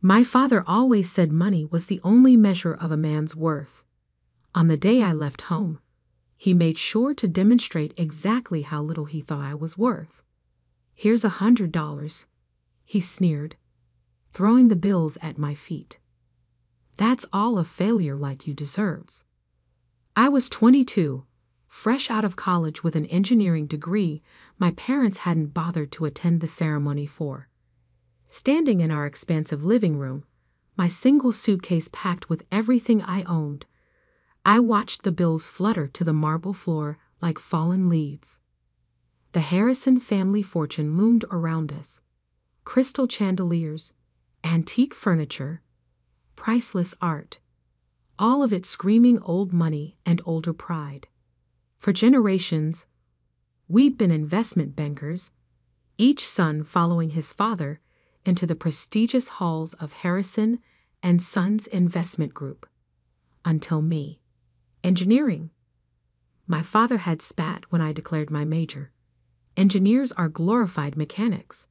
My father always said money was the only measure of a man's worth. On the day I left home, he made sure to demonstrate exactly how little he thought I was worth. "Here's $100, he sneered, throwing the bills at my feet. "That's all a failure like you deserves." I was 22, fresh out of college with an engineering degree my parents hadn't bothered to attend the ceremony for. Standing in our expansive living room, my single suitcase packed with everything I owned, I watched the bills flutter to the marble floor like fallen leaves. The Harrison family fortune loomed around us. Crystal chandeliers, antique furniture, priceless art, all of it screaming old money and older pride. For generations, we'd been investment bankers, each son following his father into the prestigious halls of Harrison and Sons Investment Group. Until me. Engineering. My father had spat when I declared my major. Engineers are glorified mechanics.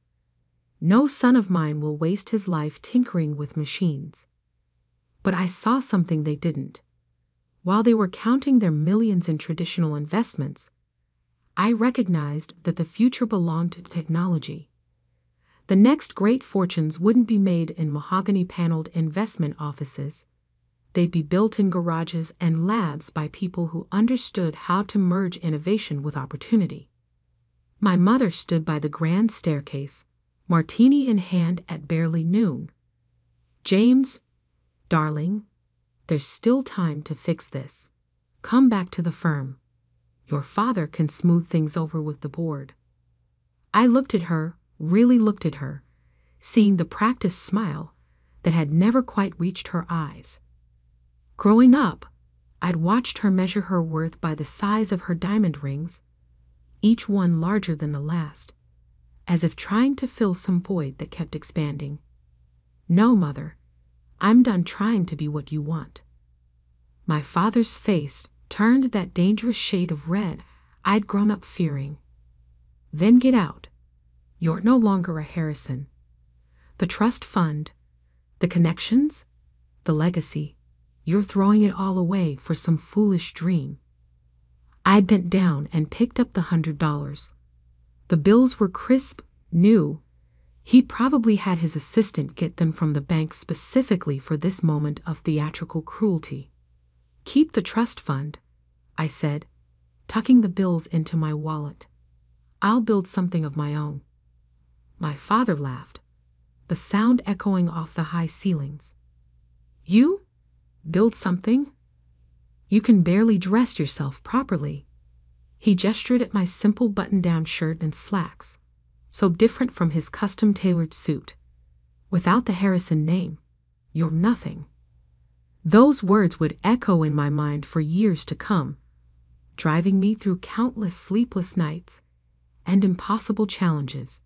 No son of mine will waste his life tinkering with machines. But I saw something they didn't. While they were counting their millions in traditional investments, I recognized that the future belonged to technology. The next great fortunes wouldn't be made in mahogany-paneled investment offices. They'd be built in garages and labs by people who understood how to merge innovation with opportunity. My mother stood by the grand staircase, martini in hand at barely noon. "James, darling, there's still time to fix this. Come back to the firm. Your father can smooth things over with the board." I looked at her, really looked at her, seeing the practiced smile that had never quite reached her eyes. Growing up, I'd watched her measure her worth by the size of her diamond rings, each one larger than the last, as if trying to fill some void that kept expanding. "No, Mother, I'm done trying to be what you want." My father's face turned that dangerous shade of red I'd grown up fearing. "Then get out. You're no longer a Harrison. The trust fund, the connections, the legacy, you're throwing it all away for some foolish dream." I bent down and picked up the $100. The bills were crisp, new. He'd probably had his assistant get them from the bank specifically for this moment of theatrical cruelty. "Keep the trust fund," I said, tucking the bills into my wallet. "I'll build something of my own." My father laughed, the sound echoing off the high ceilings. "You? Build something? You can barely dress yourself properly." He gestured at my simple button-down shirt and slacks, so different from his custom-tailored suit. "Without the Harrison name, you're nothing." Those words would echo in my mind for years to come, driving me through countless sleepless nights and impossible challenges.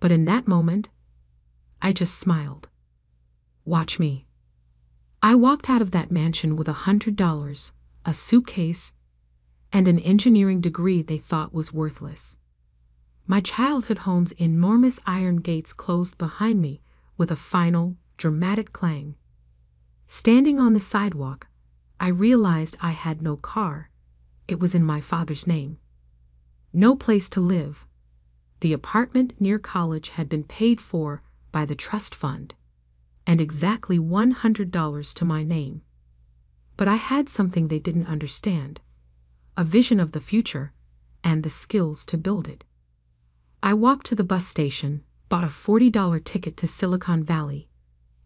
But in that moment, I just smiled. "Watch me." I walked out of that mansion with $100, a suitcase, and an engineering degree they thought was worthless. My childhood home's enormous iron gates closed behind me with a final, dramatic clang. Standing on the sidewalk, I realized I had no car. It was in my father's name. No place to live. The apartment near college had been paid for by the trust fund, and exactly $100 to my name. But I had something they didn't understand, a vision of the future and the skills to build it. I walked to the bus station, bought a $40 ticket to Silicon Valley,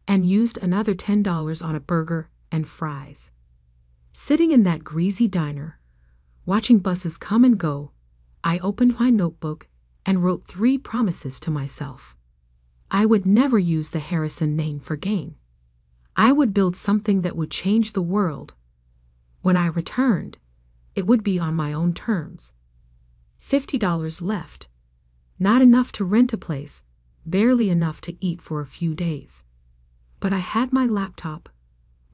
and used another $10 on a burger and fries. Sitting in that greasy diner, watching buses come and go, I opened my notebook and wrote 3 promises to myself. I would never use the Harrison name for gain. I would build something that would change the world. When I returned, it would be on my own terms. $50 left. Not enough to rent a place, barely enough to eat for a few days. But I had my laptop,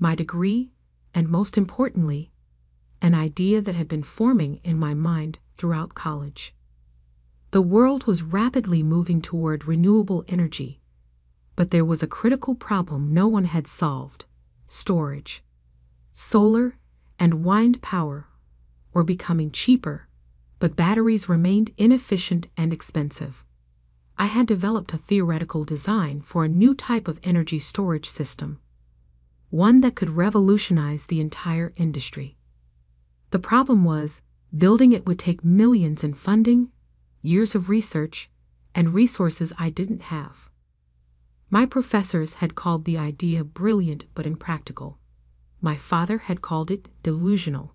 my degree, and most importantly, an idea that had been forming in my mind throughout college. The world was rapidly moving toward renewable energy. But there was a critical problem no one had solved: storage. Solar and wind power were becoming cheaper, but batteries remained inefficient and expensive. I had developed a theoretical design for a new type of energy storage system, one that could revolutionize the entire industry. The problem was, building it would take millions in funding, years of research, and resources I didn't have. My professors had called the idea brilliant but impractical. My father had called it delusional.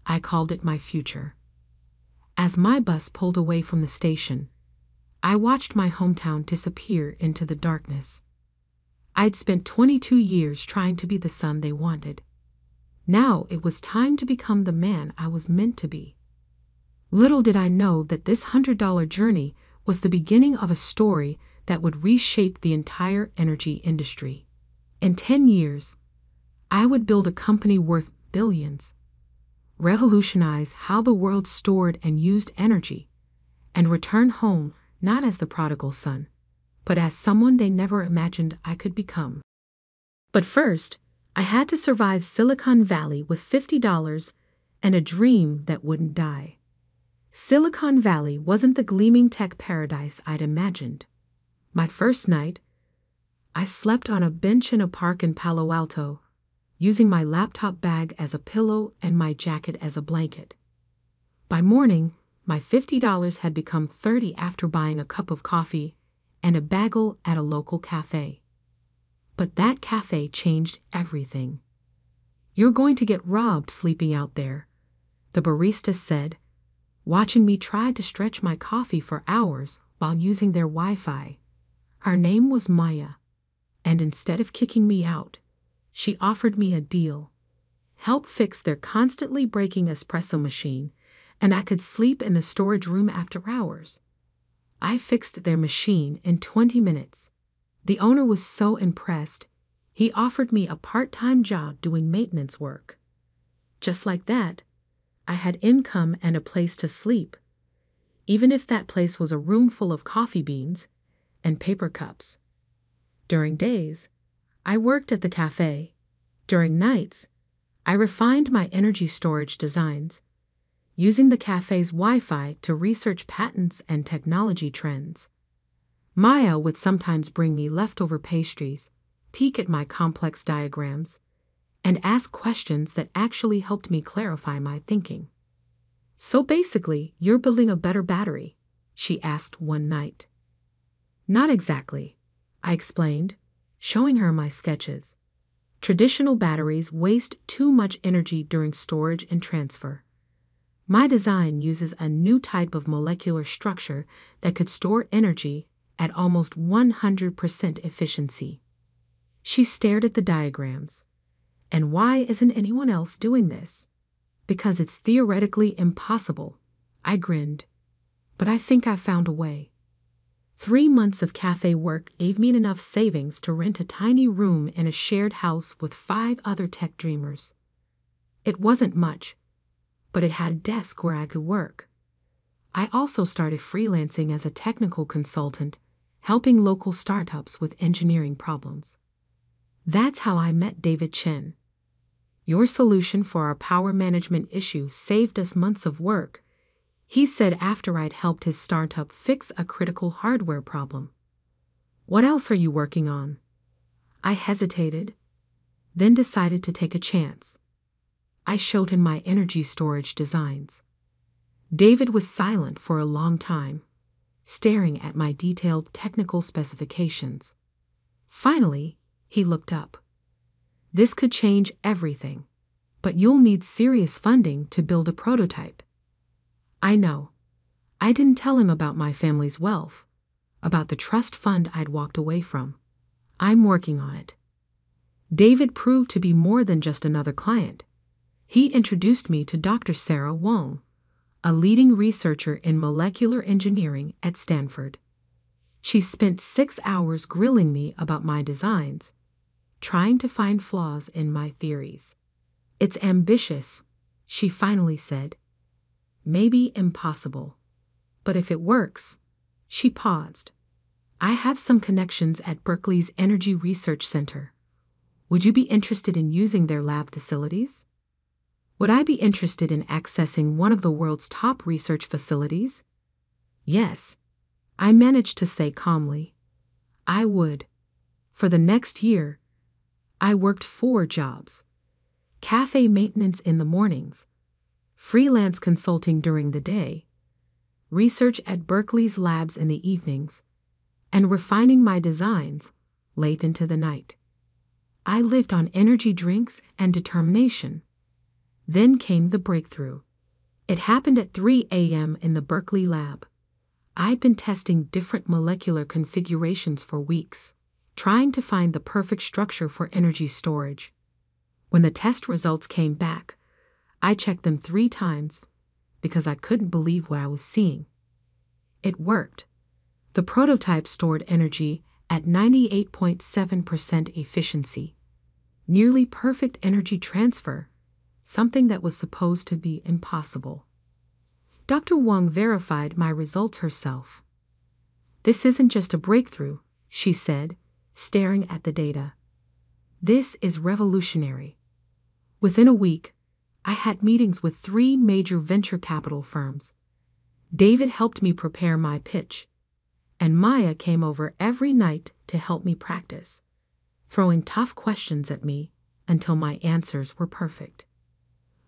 I called it my future. As my bus pulled away from the station, I watched my hometown disappear into the darkness. I'd spent 22 years trying to be the son they wanted. Now it was time to become the man I was meant to be. Little did I know that this $100 journey was the beginning of a story that would reshape the entire energy industry. In 10 years, I would build a company worth billions, revolutionize how the world stored and used energy, and return home not as the prodigal son, but as someone they never imagined I could become. But first, I had to survive Silicon Valley with $50 and a dream that wouldn't die. Silicon Valley wasn't the gleaming tech paradise I'd imagined. My first night, I slept on a bench in a park in Palo Alto, using my laptop bag as a pillow and my jacket as a blanket. By morning, my $50 had become $30 after buying a cup of coffee and a bagel at a local cafe. But that cafe changed everything. "You're going to get robbed sleeping out there," the barista said, watching me try to stretch my coffee for hours while using their Wi-Fi. Her name was Maya, and instead of kicking me out, she offered me a deal: help fix their constantly breaking espresso machine, and I could sleep in the storage room after hours. I fixed their machine in 20 minutes. The owner was so impressed, he offered me a part-time job doing maintenance work. Just like that, I had income and a place to sleep, even if that place was a room full of coffee beans and paper cups. During days, I worked at the cafe. During nights, I refined my energy storage designs, using the cafe's Wi-Fi to research patents and technology trends. Maya would sometimes bring me leftover pastries, peek at my complex diagrams, and ask questions that actually helped me clarify my thinking. "So basically, you're building a better battery?" she asked one night. "Not exactly," I explained, showing her my sketches. "Traditional batteries waste too much energy during storage and transfer. My design uses a new type of molecular structure that could store energy at almost 100% efficiency." She stared at the diagrams. "And why isn't anyone else doing this?" "Because it's theoretically impossible," I grinned. "But I think I found a way." 3 months of cafe work gave me enough savings to rent a tiny room in a shared house with 5 other tech dreamers. It wasn't much, but it had a desk where I could work. I also started freelancing as a technical consultant, helping local startups with engineering problems. That's how I met David Chen. "Your solution for our power management issue saved us months of work," he said after I'd helped his startup fix a critical hardware problem. "What else are you working on?" I hesitated, then decided to take a chance. I showed him my energy storage designs. David was silent for a long time, staring at my detailed technical specifications. Finally, he looked up. "This could change everything, but you'll need serious funding to build a prototype." I know. I didn't tell him about my family's wealth, about the trust fund I'd walked away from. "I'm working on it." David proved to be more than just another client. He introduced me to Dr. Sarah Wong, a leading researcher in molecular engineering at Stanford. She spent 6 hours grilling me about my designs, trying to find flaws in my theories. "It's ambitious," she finally said. "Maybe impossible. But if it works," she paused. I have some connections at Berkeley's Energy Research Center. Would you be interested in using their lab facilities? Would I be interested in accessing one of the world's top research facilities? Yes, I managed to say calmly. I would. For the next year, I worked 4 jobs: cafe maintenance in the mornings, freelance consulting during the day, research at Berkeley's labs in the evenings, and refining my designs late into the night. I lived on energy drinks and determination. Then came the breakthrough. It happened at 3 a.m. in the Berkeley lab. I'd been testing different molecular configurations for weeks, trying to find the perfect structure for energy storage. When the test results came back, I checked them 3 times because I couldn't believe what I was seeing. It worked. The prototype stored energy at 98.7% efficiency, nearly perfect energy transfer, something that was supposed to be impossible. Dr. Wang verified my results herself. "This isn't just a breakthrough," she said, staring at the data. "This is revolutionary." Within a week, I had meetings with 3 major venture capital firms. David helped me prepare my pitch, and Maya came over every night to help me practice, throwing tough questions at me until my answers were perfect.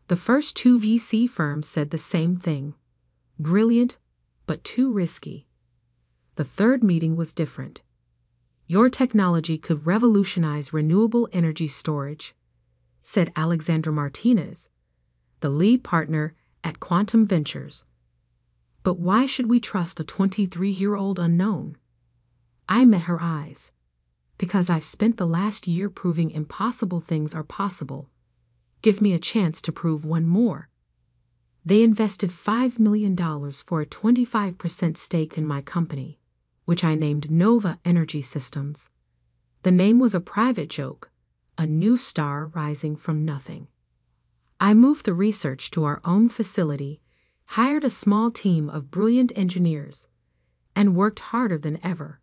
The first 2 VC firms said the same thing: brilliant, but too risky. The third meeting was different. "Your technology could revolutionize renewable energy storage," said Alexandra Martinez, the lead partner at Quantum Ventures. "But why should we trust a 23-year-old unknown?" I met her eyes. "Because I've spent the last year proving impossible things are possible. Give me a chance to prove one more." They invested $5 million for a 25% stake in my company, which I named Nova Energy Systems. The name was a private joke, a new star rising from nothing. I moved the research to our own facility, hired a small team of brilliant engineers, and worked harder than ever.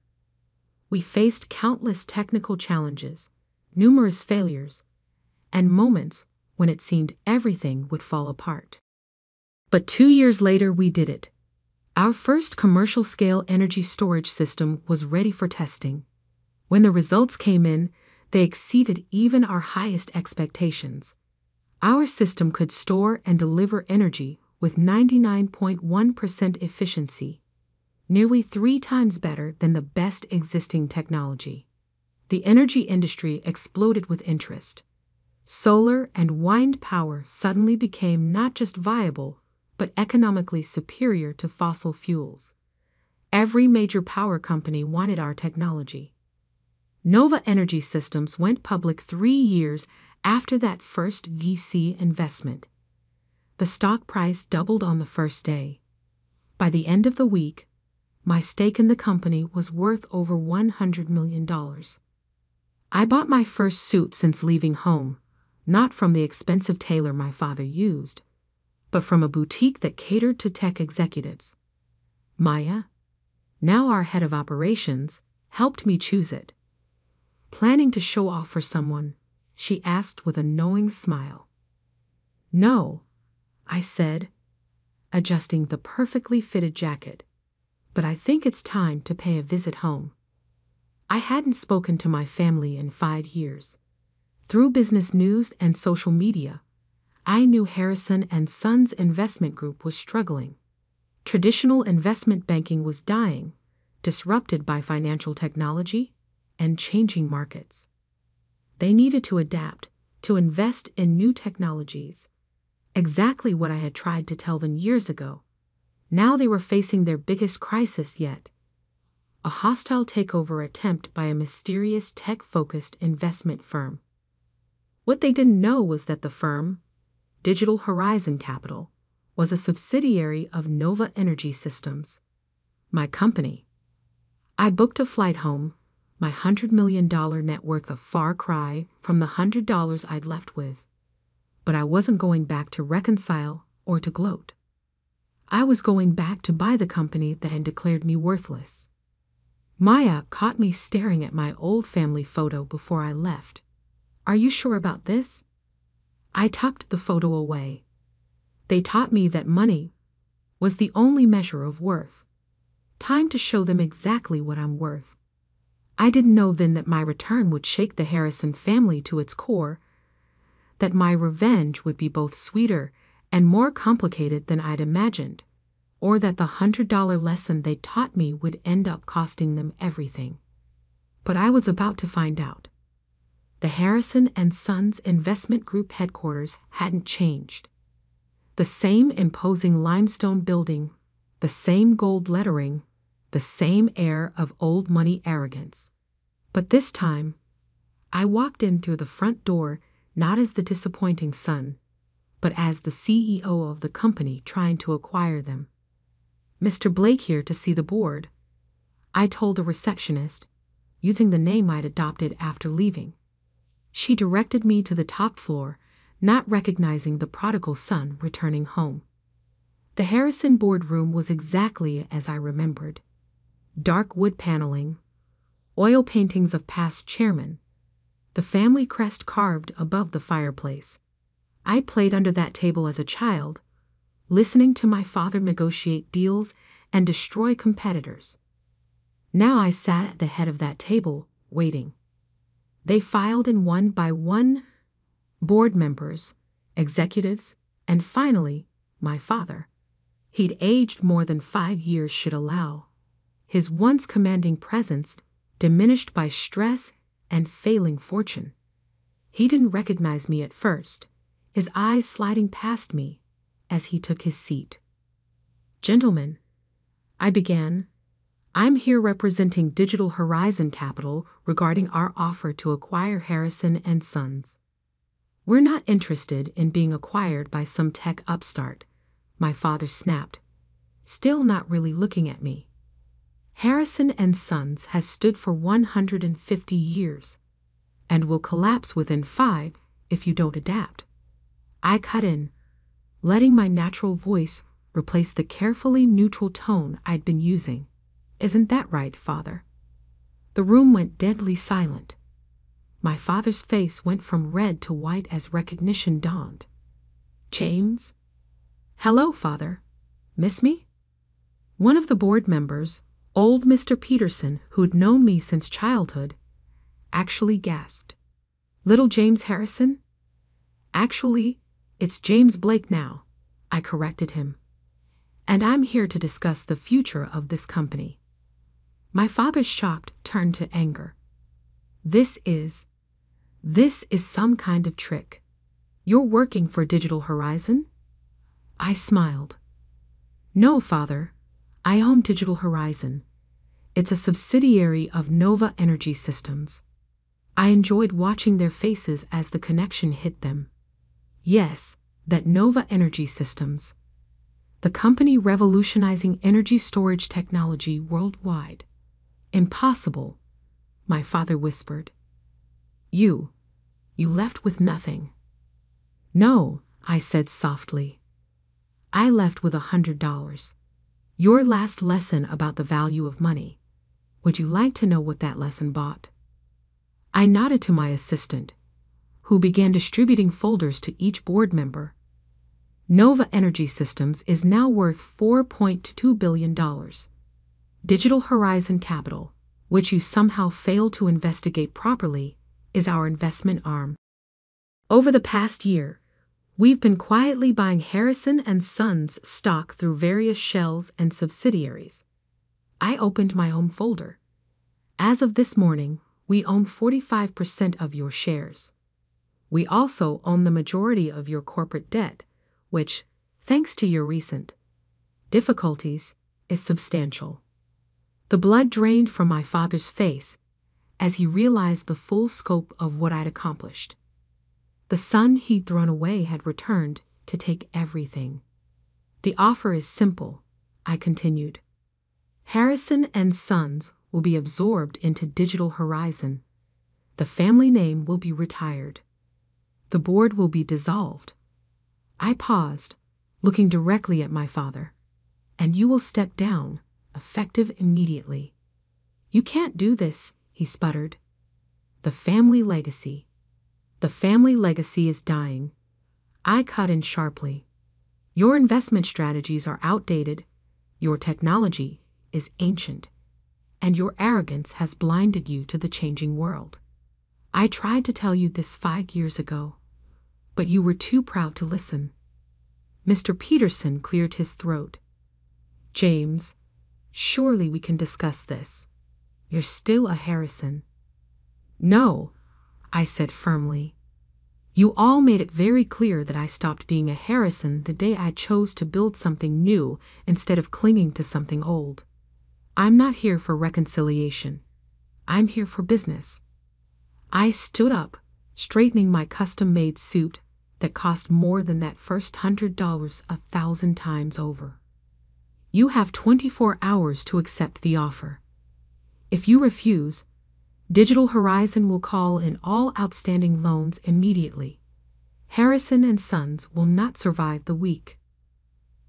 We faced countless technical challenges, numerous failures, and moments when it seemed everything would fall apart. But 2 years later, we did it. Our first commercial-scale energy storage system was ready for testing. When the results came in, they exceeded even our highest expectations. Our system could store and deliver energy with 99.1% efficiency, nearly 3 times better than the best existing technology. The energy industry exploded with interest. Solar and wind power suddenly became not just viable, but economically superior to fossil fuels. Every major power company wanted our technology. Nova Energy Systems went public 3 years after that first VC investment. The stock price doubled on the first day. By the end of the week, my stake in the company was worth over $100 million. I bought my first suit since leaving home, not from the expensive tailor my father used, but from a boutique that catered to tech executives. Maya, now our head of operations, helped me choose it. "Planning to show off for someone?" she asked with a knowing smile. "No," I said, adjusting the perfectly fitted jacket, "but I think it's time to pay a visit home." I hadn't spoken to my family in 5 years. Through business news and social media, I knew Harrison & Sons Investment Group was struggling. Traditional investment banking was dying, disrupted by financial technology and changing markets. They needed to adapt, to invest in new technologies. Exactly what I had tried to tell them years ago. Now they were facing their biggest crisis yet: a hostile takeover attempt by a mysterious tech-focused investment firm. What they didn't know was that the firm, Digital Horizon Capital, was a subsidiary of Nova Energy Systems, my company. I booked a flight home, my $100 million net worth a far cry from the $100 I'd left with. But I wasn't going back to reconcile or to gloat. I was going back to buy the company that had declared me worthless. Maya caught me staring at my old family photo before I left. Are you sure about this? I tucked the photo away. They taught me that money was the only measure of worth. Time to show them exactly what I'm worth. I didn't know then that my return would shake the Harrison family to its core, that my revenge would be both sweeter and more complicated than I'd imagined, or that the $100 lesson they taught me would end up costing them everything. But I was about to find out. The Harrison and Sons Investment Group headquarters hadn't changed. The same imposing limestone building, the same gold lettering, the same air of old money arrogance. But this time, I walked in through the front door not as the disappointing son, but as the CEO of the company trying to acquire them. Mr. Blake here to see the board, I told a receptionist, using the name I'd adopted after leaving. She directed me to the top floor, not recognizing the prodigal son returning home. The Harrison boardroom was exactly as I remembered. Dark wood paneling, oil paintings of past chairmen, the family crest carved above the fireplace. I played under that table as a child, listening to my father negotiate deals and destroy competitors. Now I sat at the head of that table, waiting. They filed in one by one, board members, executives, and finally, my father. He'd aged more than 5 years should allow. His once commanding presence diminished by stress and failing fortune. He didn't recognize me at first, his eyes sliding past me as he took his seat. "Gentlemen," I began, "I'm here representing Digital Horizon Capital regarding our offer to acquire Harrison and Sons. We're not interested in being acquired by some tech upstart," my father snapped, still not really looking at me. "Harrison and Sons has stood for 150 years and will collapse within 5 if you don't adapt." I cut in, letting my natural voice replace the carefully neutral tone I'd been using. "Isn't that right, Father?" The room went deadly silent. My father's face went from red to white as recognition dawned. "James?" "Hello, Father. Miss me?" One of the board members, old Mr. Peterson, who'd known me since childhood, actually gasped. "Little James Harrison?" "Actually, it's James Blake now," I corrected him. "And I'm here to discuss the future of this company." My father's shock turned to anger. This is some kind of trick. You're working for Digital Horizon?" I smiled. "No, Father. I own Digital Horizon. It's a subsidiary of Nova Energy Systems." I enjoyed watching their faces as the connection hit them. Yes, that Nova Energy Systems. The company revolutionizing energy storage technology worldwide. "Impossible," my father whispered. You left with nothing." "No," I said softly. "I left with $100. Your last lesson about the value of money. Would you like to know what that lesson bought?" I nodded to my assistant, who began distributing folders to each board member. Nova Energy Systems is now worth $4.2 billion. Digital Horizon Capital, which you somehow failed to investigate properly, is our investment arm. Over the past year, we've been quietly buying Harrison and Sons stock through various shells and subsidiaries. I opened my home folder. As of this morning, we own 45% of your shares. We also own the majority of your corporate debt, which, thanks to your recent difficulties, is substantial. The blood drained from my father's face as he realized the full scope of what I'd accomplished. The son he'd thrown away had returned to take everything. "The offer is simple," I continued. "Harrison and Sons will be absorbed into Digital Horizon. The family name will be retired. The board will be dissolved." I paused, looking directly at my father. "And you will step down, effective immediately. "You can't do this," he sputtered. "The family legacy. The family legacy is dying." I cut in sharply. "Your investment strategies are outdated, your technology is ancient, and your arrogance has blinded you to the changing world. I tried to tell you this 5 years ago, but you were too proud to listen." Mr. Peterson cleared his throat. "James, surely we can discuss this. You're still a Harrison." "No," I said firmly. "You all made it very clear that I stopped being a Harrison the day I chose to build something new instead of clinging to something old. I'm not here for reconciliation. I'm here for business." I stood up, straightening my custom-made suit that cost more than that first $100 1,000 times over. "You have 24 hours to accept the offer. If you refuse, Digital Horizon will call in all outstanding loans immediately. Harrison and Sons will not survive the week."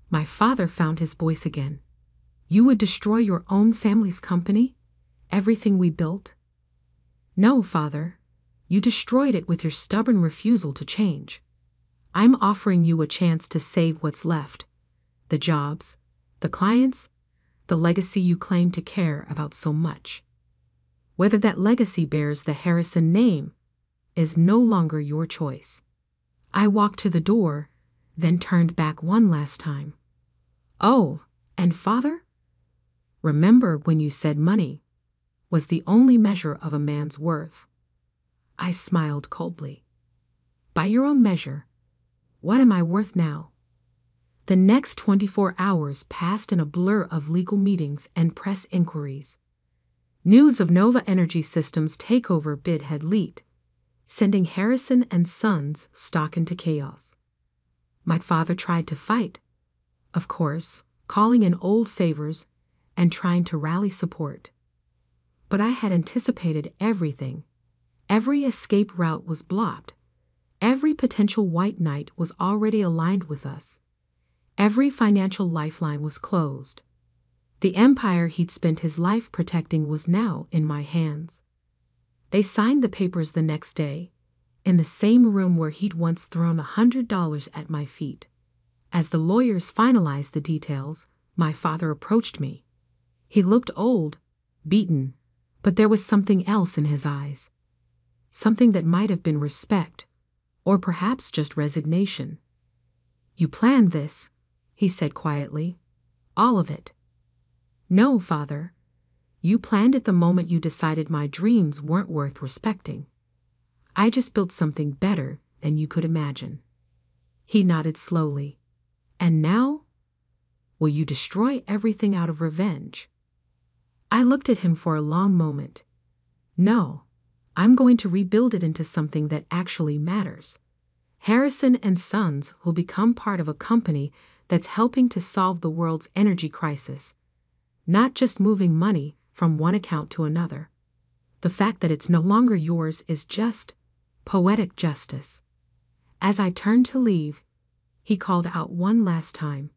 My father found his voice again. "You would destroy your own family's company? Everything we built?" "No, Father. You destroyed it with your stubborn refusal to change. I'm offering you a chance to save what's left. The jobs, the clients, the legacy you claim to care about so much. Whether that legacy bears the Harrison name is no longer your choice." I walked to the door, then turned back one last time. "Oh, and Father? Remember when you said money was the only measure of a man's worth?" I smiled coldly. "By your own measure, what am I worth now?" The next 24 hours passed in a blur of legal meetings and press inquiries. News of Nova Energy Systems' takeover bid had leaked, sending Harrison and Sons stock into chaos. My father tried to fight, of course, calling in old favors and trying to rally support. But I had anticipated everything. Every escape route was blocked. Every potential white knight was already aligned with us. Every financial lifeline was closed. The empire he'd spent his life protecting was now in my hands. They signed the papers the next day, in the same room where he'd once thrown $100 at my feet. As the lawyers finalized the details, my father approached me. He looked old, beaten, but there was something else in his eyes. Something that might have been respect, or perhaps just resignation. "You planned this," he said quietly. "All of it." "No, Father. You planned it the moment you decided my dreams weren't worth respecting. I just built something better than you could imagine." He nodded slowly. "And now? Will you destroy everything out of revenge?" I looked at him for a long moment. "No, I'm going to rebuild it into something that actually matters. Harrison and Sons will become part of a company that's helping to solve the world's energy crisis, not just moving money from one account to another. The fact that it's no longer yours is just poetic justice." As I turned to leave, he called out one last time,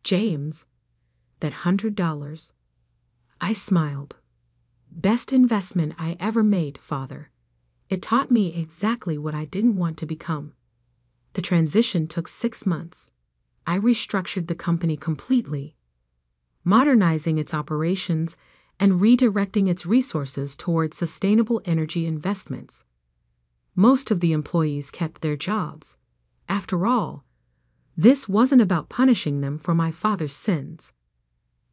"James, that $100. I smiled. "Best investment I ever made, Father. It taught me exactly what I didn't want to become." The transition took 6 months. I restructured the company completely, modernizing its operations and redirecting its resources towards sustainable energy investments. Most of the employees kept their jobs. After all, this wasn't about punishing them for my father's sins.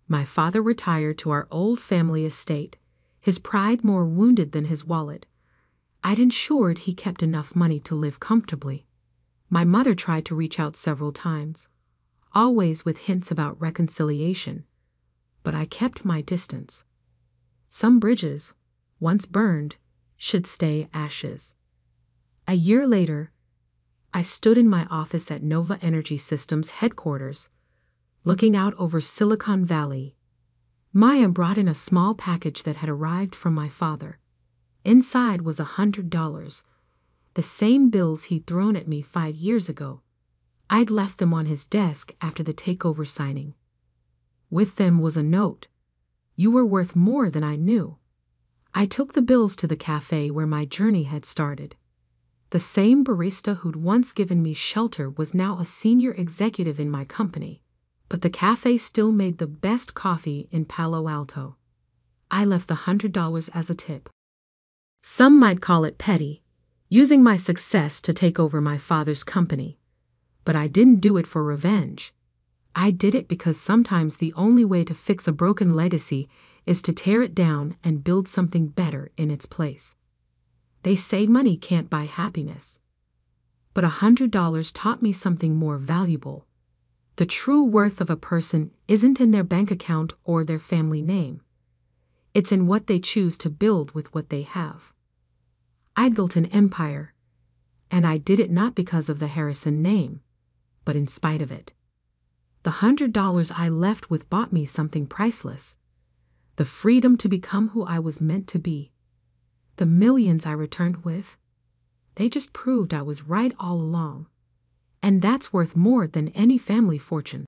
My father retired to our old family estate, his pride more wounded than his wallet. I'd ensured he kept enough money to live comfortably. My mother tried to reach out several times, always with hints about reconciliation, but I kept my distance. Some bridges, once burned, should stay ashes. A year later, I stood in my office at Nova Energy Systems headquarters, looking out over Silicon Valley. Maya brought in a small package that had arrived from my father. Inside was $100, the same bills he'd thrown at me 5 years ago. I'd left them on his desk after the takeover signing. With them was a note. You were worth more than I knew. I took the bills to the cafe where my journey had started. The same barista who'd once given me shelter was now a senior executive in my company, but the cafe still made the best coffee in Palo Alto. I left the $100 as a tip. Some might call it petty, using my success to take over my father's company. But I didn't do it for revenge. I did it because sometimes the only way to fix a broken legacy is to tear it down and build something better in its place. They say money can't buy happiness. But $100 taught me something more valuable. The true worth of a person isn't in their bank account or their family name. It's in what they choose to build with what they have. I built an empire, and I did it not because of the Harrison name, but in spite of it. The $100 I left with bought me something priceless: the freedom to become who I was meant to be. The millions I returned with, they just proved I was right all along. And that's worth more than any family fortune.